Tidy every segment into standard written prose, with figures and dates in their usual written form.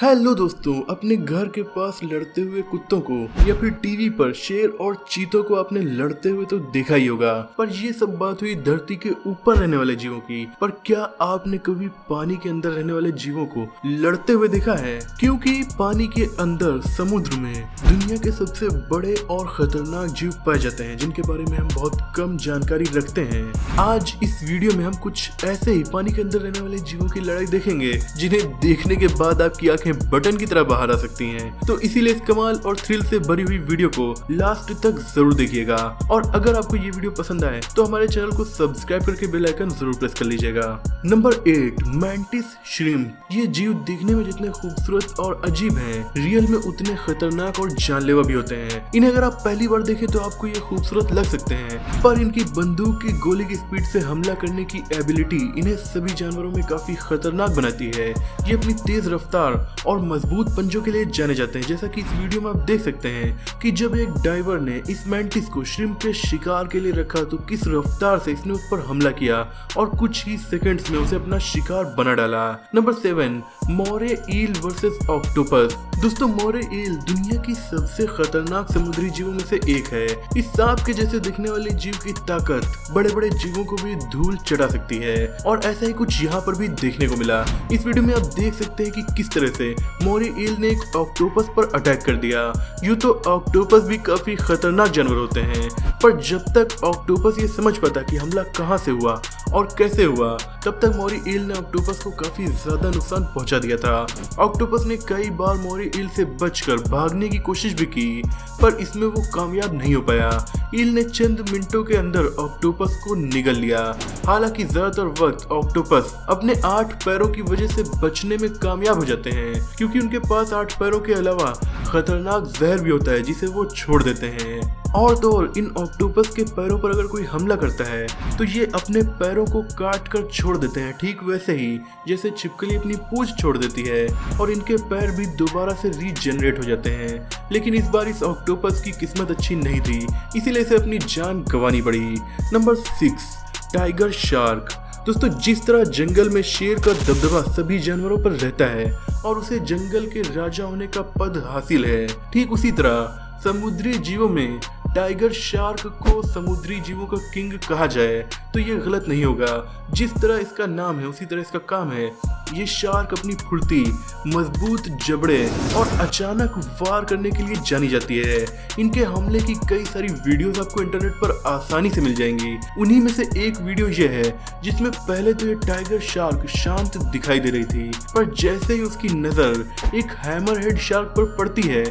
Hello दोस्तों, अपने घर के पास लड़ते हुए कुत्तों को या फिर टीवी पर शेर और चीतों को आपने लड़ते हुए तो देखा ही होगा। पर ये सब बात हुई धरती के ऊपर रहने वाले जीवों की। पर क्या आपने कभी पानी के अंदर रहने वाले जीवों को लड़ते हुए देखा है? क्योंकि पानी के अंदर समुद्र में दुनिया के सबसे बड़े और खतरनाक जीव पाए जाते हैं, जिनके बारे में हम बहुत कम जानकारी रखते हैं। आज इस वीडियो में हम कुछ ऐसे ही पानी के अंदर रहने वाले जीवों की लड़ाई देखेंगे, जिन्हें देखने के बाद आपकी आंखें बटन की तरह बाहर आ सकती हैं। तो इसीलिए इस कमाल और थ्रिल से भरी हुई वीडियो को लास्ट तक जरूर देखिएगा। और अगर आपको ये वीडियो पसंद आए तो हमारे चैनल को सब्सक्राइब करके बेल आइकन जरूर प्रेस कर लीजिएगा। Number 8, mantis shrimp. ये जीव दिखने में जितने खूबसूरत और अजीब हैं, रियल में उतने खतरनाक और जानलेवा भी होते हैं। इन्हें अगर आप पहली बार देखें तो आपको ये खूबसूरत लग सकते हैं, पर इनकी बंदूक की गोली की स्पीड से हमला करने की एबिलिटी इन्हें सभी जानवरों में काफी खतरनाक बनाती है। ये अपनी तेज रफ्तार और मजबूत पंजों के लिए जाने जाते हैं। जैसा कि इस वीडियो में आप देख सकते हैं कि जब एक डाइवर ने इस मैंटिस को श्रिम्प के शिकार के लिए रखा तो किस रफ्तार से इसने उस पर हमला किया और कुछ ही सेकंड्स में उसे अपना शिकार बना डाला। नंबर 7, मोरे ईल वर्सेस ऑक्टोपस। दोस्तों, मोरे ईल दुनिया की सबसे खतरनाक समुद्री जीवों में से एक है। इस सांप के जैसे दिखने वाले जीव की ताकत बड़े बड़े जीवों को भी धूल चढ़ा सकती है, और ऐसा ही कुछ यहाँ पर भी देखने को मिला। इस वीडियो में आप देख सकते हैं कि किस तरह से मोरे ईल ने एक ऑक्टोपस पर अटैक कर दिया। यूं तो ऑक्टोपस भी काफी खतरनाक जानवर होते हैं, पर जब तक ऑक्टोपस ये समझ पाता कि हमला कहां से हुआ और कैसे हुआ, तब तक मोरी ईल ने ऑक्टोपस को काफी ज्यादा नुकसान पहुंचा दिया था। ऑक्टोपस ने कई बार मोरी ईल से बचकर भागने की कोशिश भी की, पर इसमें वो कामयाब नहीं हो पाया। ईल ने चंद मिनटों के अंदर ऑक्टोपस को निगल लिया। हालांकि ज्यादातर वक्त ऑक्टोपस अपने 8 पैरों की वजह से बचने में कामयाब हो जाते हैं, क्योंकि उनके पास 8 पैरों के अलावा खतरनाक जहर भी होता है जिसे वो छोड़ देते हैं। और तो और इन ऑक्टोपस के पैरों पर अगर कोई हमला करता है तो ये अपने पैरों को काट कर छोड़ देते हैं, ठीक वैसे ही जैसे छिपकली अपनी पूंछ छोड़ देती है, और इनके पैर भी दोबारा से रीजनरेट हो जाते हैं। लेकिन इस बार इस ऑक्टोपस की किस्मत अच्छी नहीं थी, इसीलिए इसे अपनी जान गंवानी पड़ी। Number 6, tiger shark. दोस्तों, जिस तरह जंगल में शेर का दबदबा सभी जानवरों पर रहता है और उसे जंगल के राजा होने का पद हासिल है, ठीक उसी तरह समुद्री जीवों में टाइगर शार्क को समुद्री जीवों का किंग कहा जाए तो ये गलत नहीं होगा। जिस तरह इसका नाम है उसी तरह इसका काम है। ये शार्क अपनी फुर्ती, मजबूत जबड़े और अचानक वार करने के लिए जानी जाती है। इनके हमले की कई सारी वीडियोस आपको इंटरनेट पर आसानी से मिल जाएंगी। उन्हीं में से एक वीडियो ये है जिसमें पहले तो ये टाइगर शार्क शांत दिखाई दे रही थी, पर जैसे ही उसकी नजर एक हैमरहेड शार्क पर पड़ती है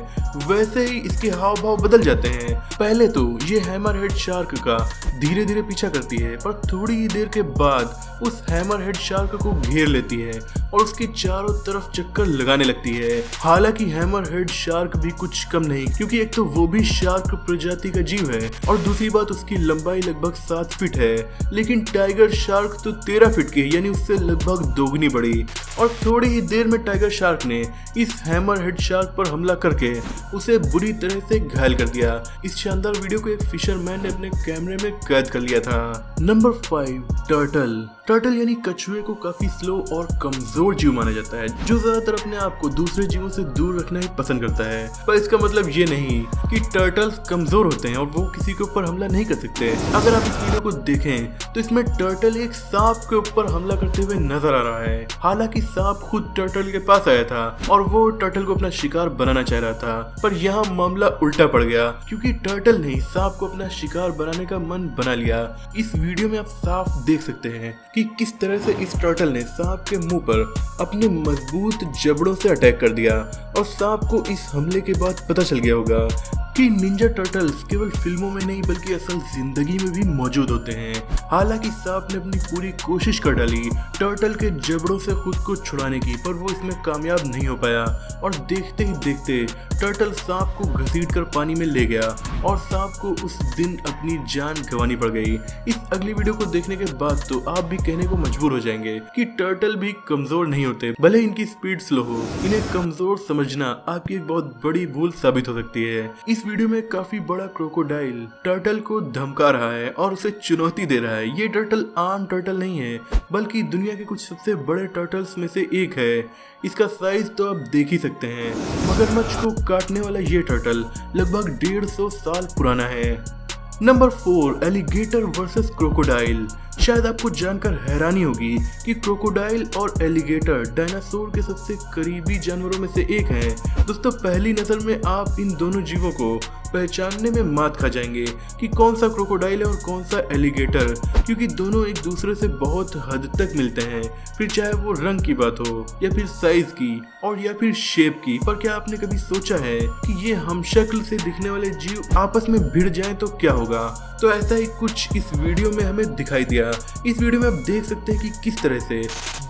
वैसे ही इसके हाव भाव बदल जाते हैं। पहले तो ये हैमरहेड शार्क का धीरे धीरे पीछा करती है, पर थोड़ी ही देर के बाद उस हैमरहेड शार्क को घेर लेती है और उसके चारों तरफ चक्कर लगाने लगती है। हालांकि हैमरहेड शार्क भी कुछ कम नहीं, क्योंकि एक तो वो भी शार्क प्रजाति का जीव है और दूसरी बात उसकी लंबाई लगभग 7 फीट है, लेकिन टाइगर शार्क तो 13 फीट की है, यानी उससे लगभग दोगुनी बड़ी। और थोड़ी ही देर में टाइगर शार्क ने इस हैमरहेड शार्क पर हमला करके उसे बुरी तरह से घायल कर दिया। इस शानदार वीडियो को एक फिशरमैन ने अपने कैमरे में कैद कर लिया था। Number 5, turtle. टर्टल यानी कछुए को काफी स्लो और कमजोर जीव माना जाता है, जो ज्यादातर अपने आप को दूसरे जीवों से दूर रखना ही पसंद करता है। पर इसका मतलब ये नहीं कि टर्टल्स कमजोर होते हैं और वो किसी के ऊपर हमला नहीं कर सकते। अगर आप इस वीडियो को देखें तो इसमें टर्टल एक सांप के ऊपर हमला करते हुए नजर आ रहा है। हालांकि सांप खुद टर्टल के पास आया था और वो टर्टल को अपना शिकार बनाना चाह रहा था, पर यहाँ मामला उल्टा पड़ गया, क्योंकि टर्टल ने सांप को अपना शिकार बनाने का मन बना लिया। इस वीडियो में आप साफ देख सकते हैं कि किस तरह से इस टर्टल ने सांप के मुंह पर अपने मजबूत जबड़ों से अटैक कर दिया, और सांप को इस हमले के बाद पता चल गया होगा कि निंजा टर्टल्स केवल फिल्मों में नहीं बल्कि असल जिंदगी में भी मौजूद होते हैं। हालांकि सांप ने अपनी पूरी कोशिश कर डाली टर्टल के जबड़ों से खुद को छुड़ाने की, पर वो इसमें कामयाब नहीं हो पाया, और देखते ही देखते टर्टल सांप को घसीटकर पानी में ले गया और सांप को उस दिन अपनी जान गंवानी पड़ गई। इस अगली वीडियो को देखने के बाद तो आप भी कहने को मजबूर हो जाएंगे कि टर्टल भी कमजोर नहीं होते, भले इनकी स्पीड स्लो हो। इन्हें कमजोर समझना आपकी एक बहुत बड़ी भूल साबित हो सकती है। इस वीडियो में काफी बड़ा क्रोकोडाइल टर्टल को धमका रहा है और उसे चुनौती दे रहा है। ये टर्टल आम टर्टल नहीं है, बल्कि दुनिया के कुछ सबसे बड़े टर्टल्स में से एक है। इसका साइज तो आप देख ही सकते हैं। मगरमच्छ को काटने वाला ये टर्टल लगभग 150 साल पुराना है। Number 4, alligator versus crocodile. शायद आपको जानकर हैरानी होगी कि क्रोकोडाइल और एलिगेटर डायनासोर के सबसे करीबी जानवरों में से एक हैं। दोस्तों, पहली नजर में आप इन दोनों जीवों को पहचानने में मात खा जाएंगे कि कौन सा क्रोकोडाइल है और कौन सा एलिगेटर, क्योंकि दोनों एक दूसरे से बहुत हद तक मिलते हैं, फिर चाहे वो रंग की बात हो या फिर साइज की और या फिर शेप की। पर क्या आपने कभी सोचा है कि ये हमशक्ल से दिखने वाले जीव आपस में भिड़ जाएं तो क्या होगा? तो ऐसा ही कुछ इस वीडियो में हमें दिखाई दिया। इस वीडियो में आप देख सकते हैं कि किस तरह से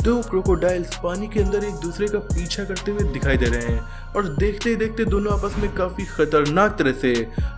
दो क्रोकोडाइल्स पानी के अंदर एक दूसरे का पीछा करते हुए दिखाई दे रहे हैं और देखते ही देखते दोनों आपस में काफी खतरनाक तरह से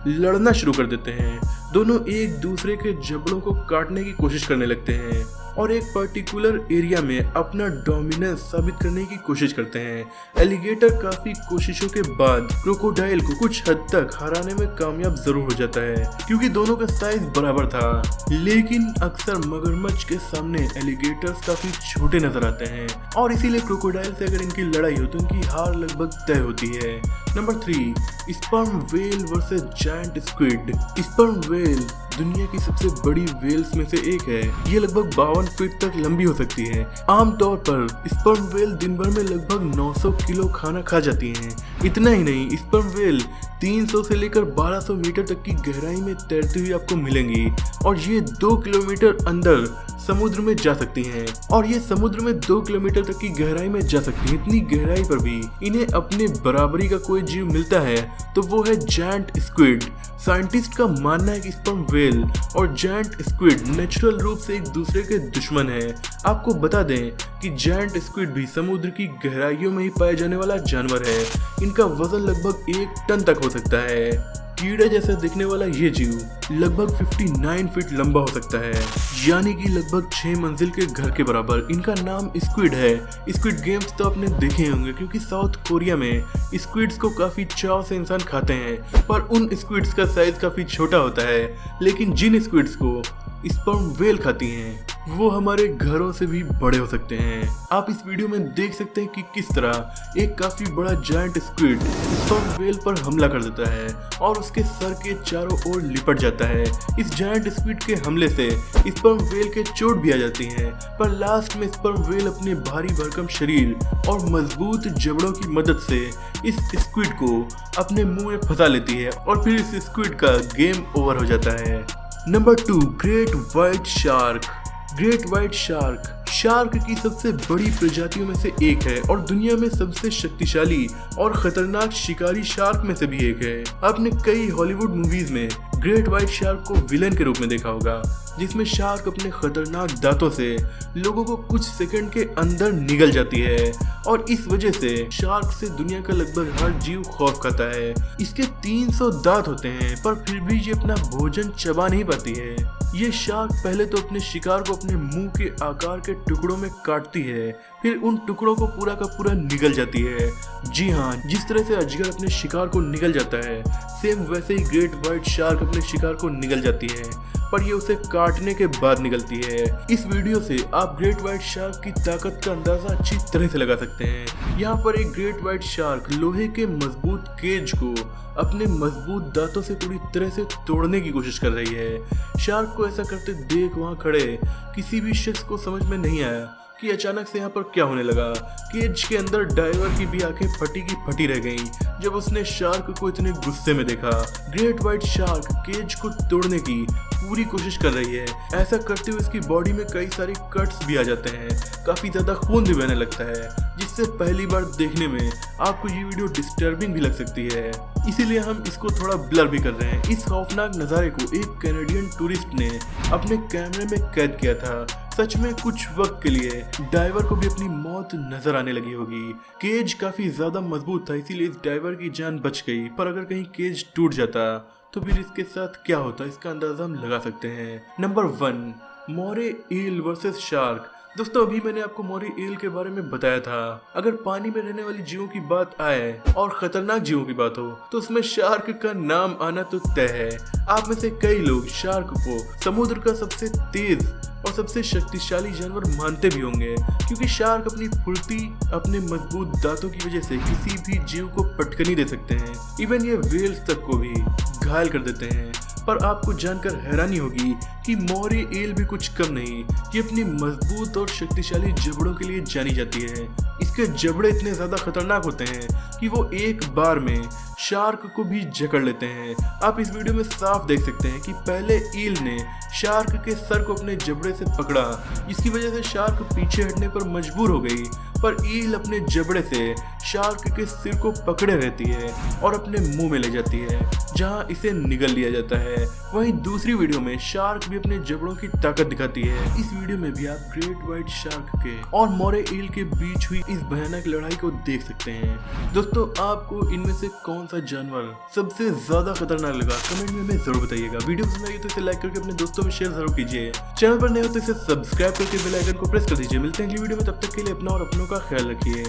लड़ना शुरू कर देते हैं। दोनों एक दूसरे के जबड़ों को काटने की कोशिश करने लगते हैं और एक पर्टिकुलर एरिया में अपना डोमिनेंस साबित करने की कोशिश करते हैं। एलिगेटर काफी कोशिशों के बाद क्रोकोडाइल को कुछ हद तक हराने में कामयाब जरूर हो जाता है, क्योंकि दोनों का साइज बराबर था। लेकिन अक्सर मगरमच्छ के सामने एलिगेटर्स काफी छोटे नजर आते हैं और इसीलिए क्रोकोडाइल से अगर इनकी लड़ाई हो तो इनकी हार लगभग तय होती है। Number 3, sperm whale versus giant squid. Sperm whale दुनिया की सबसे बड़ी वेल्स में से एक है। ये लगभग 52 फीट तक लंबी हो सकती है। आमतौर पर स्पर्म वेल दिन भर में लगभग 900 किलो खाना खा जाती हैं। इतना ही नहीं, स्पर्म वेल 300 से लेकर 1200 मीटर तक की गहराई में तैरती हुई आपको मिलेंगी और ये 2 किलोमीटर अंदर समुद्र में जा सकती हैं और ये समुद्र में 2 किलोमीटर तक की गहराई में जा सकती हैं। इतनी गहराई पर भी इन्हें अपने बराबरी का कोई जीव मिलता है तो वो है जायंट स्क्विड। साइंटिस्ट का मानना है कि स्पर्म वेल और जायंट स्क्विड नेचुरल रूप से एक दूसरे के दुश्मन हैं। आपको बता दें कि जायंट स्क्विड भी समुद्र की गहराइयों में ही पाया जाने वाला जानवर है। इनका वजन लगभग 1 टन तक हो सकता है। कीड़े जैसा दिखने वाला ये जीव लगभग 59 फीट लंबा हो सकता है, यानी कि लगभग 6 मंजिल के घर के बराबर। इनका नाम स्क्विड है। स्क्विड गेम्स तो आपने देखे होंगे, क्योंकि साउथ कोरिया में स्क्विड्स को काफी चाव से इंसान खाते हैं, पर उन स्क्विड्स का साइज काफी छोटा होता है। लेकिन जिन स्क्विड्स को स्पर्म वेल खाती हैं वो हमारे घरों से भी बड़े हो सकते हैं। आप इस वीडियो में देख सकते हैं कि किस तरह एक काफी बड़ा जायंट स्क्विड स्पर्म वेल पर हमला कर देता है और उसके सर के चारों ओर लिपट जाता है। इस जायंट स्क्विड के हमले से स्पर्म वेल के चोट भी आ जाती है, पर लास्ट में स्पर्म वेल अपने भारी भरकम शरीर और मजबूत जबड़ों की मदद से इस स्क्विड को अपने मुंह में फंसा लेती है और फिर इस स्क्विड का गेम ओवर हो जाता है। Number 2, great white shark. Great white shark की सबसे बड़ी प्रजातियों में से एक है और दुनिया में सबसे शक्तिशाली और खतरनाक शिकारी शार्क में से भी एक है। आपने कई हॉलीवुड मूवीज में ग्रेट व्हाइट शार्क को विलेन के रूप में देखा होगा, जिसमें शार्क अपने खतरनाक दांतों से लोगों को कुछ सेकंड के अंदर निगल जाती है और इस वजह से शार्क से दुनिया का लगभग हर जीव खौफ खाता है। इसके 300 दांत होते हैं, पर फिर भी ये अपना भोजन चबा नहीं पाती है। ये शार्क पहले तो अपने शिकार को अपने मुंह के आकार के टुकड़ों में काटती है, फिर उन टुकड़ों को पूरा का पूरा निगल जाती है। जी हाँ, जिस तरह से अजगर अपने शिकार को निगल जाता है, सेम वैसे ही ग्रेट व्हाइट शार्क अपने शिकार को निगल जाती है, पर ये उसे काटने के बाद निकलती है। इस वीडियो से आप ग्रेट व्हाइट शार्क की ताकत का अंदाजा अच्छी तरह से लगा सकते हैं। यहाँ पर एक ग्रेट व्हाइट शार्क लोहे के मजबूत केज को अपने मजबूत दांतों से पूरी तरह से तोड़ने की कोशिश कर रही है। शार्क को ऐसा करते देख वहाँ खड़े किसी भी शख्स को समझ में नहीं आया कि अचानक से यहाँ पर क्या होने लगा। केज के अंदर डाइवर की भी आंखें फटी की फटी रह गईं जब उसने शार्क को इतने गुस्से में देखा। ग्रेट व्हाइट शार्क केज को तोड़ने की पूरी कोशिश कर रही है। ऐसा करते हुए इसकी बॉडी में कई सारे कट्स भी आ जाते हैं, काफी ज्यादा खून भी बहने लगता है, जिससे पहली बार देखने में आपको ये वीडियो डिस्टर्बिंग भी लग सकती है। इसीलिए हम इसको थोड़ा ब्लर भी कर रहे हैं। इस खौफनाक नज़ारे को एक कैनेडियन टूरिस्ट ने अपने कैमरे में कैद किया था। सच में कुछ वक्त के लिए डाइवर को भी अपनी मौत नजर आने लगी होगी। केज काफी ज्यादा मजबूत था, इसीलिए इस डाइवर की जान बच गई, पर अगर कहीं केज टूट जाता तो फिर इसके साथ क्या होता, इसका अंदाजा हम लगा सकते हैं। नंबर 1, मोरे ईल वर्सेस शार्क। दोस्तों अभी मैंने आपको मोरी ईल के बारे में बताया था। अगर पानी में रहने वाली जीवों की बात आए और खतरनाक जीवों की बात हो तो उसमें शार्क का नाम आना तो तय है। आप में से कई लोग शार्क को समुद्र का सबसे तेज और सबसे शक्तिशाली जानवर मानते भी होंगे, क्योंकि शार्क अपनी फुर्ती, अपने मजबूत दांतों की वजह से किसी भी जीव को पटकनी दे सकते हैं। इवन ये व्हेल्स तक को भी घायल कर देते हैं। पर आपको जानकर हैरानी होगी कि मोरी ईल भी कुछ कम नहीं, ये अपनी मजबूत और शक्तिशाली जबड़ों के लिए जानी जाती है। इसके जबड़े इतने ज्यादा खतरनाक होते हैं कि वो एक बार में शार्क को भी जकड़ लेते हैं। आप इस वीडियो में साफ देख सकते हैं कि पहले ईल ने शार्क के सर को अपने जबड़े से पकड़ा, जिसकी वजह से शार्क पीछे हटने पर मजबूर हो गई, पर ईल अपने जबड़े से शार्क के सिर को पकड़े रहती है और अपने मुंह में ले जाती है, जहां इसे निगल लिया जाता है। वहीं दूसरी वीडियो में शार्क भी अपने जबड़ों की ताकत दिखाती है। इस वीडियो में भी आप ग्रेट व्हाइट शार्क के और मोरे ईल के बीच हुई इस भयानक लड़ाई को देख सकते हैं। दोस्तों आपको इनमें से कौन सा जानवर सबसे ज्यादा खतरनाक लगा, कमेंट में हमें जरूर बताइएगा। वीडियो पसंद आई तो इसे लाइक करके अपने दोस्तों में शेयर जरूर कीजिए। चैनल पर नए हो तो इसे सब्सक्राइब करके बेल आइकन को प्रेस कर दीजिए। मिलते हैं अगली वीडियो में, तब तक के लिए अपना और अपनों का ख्याल रखिए।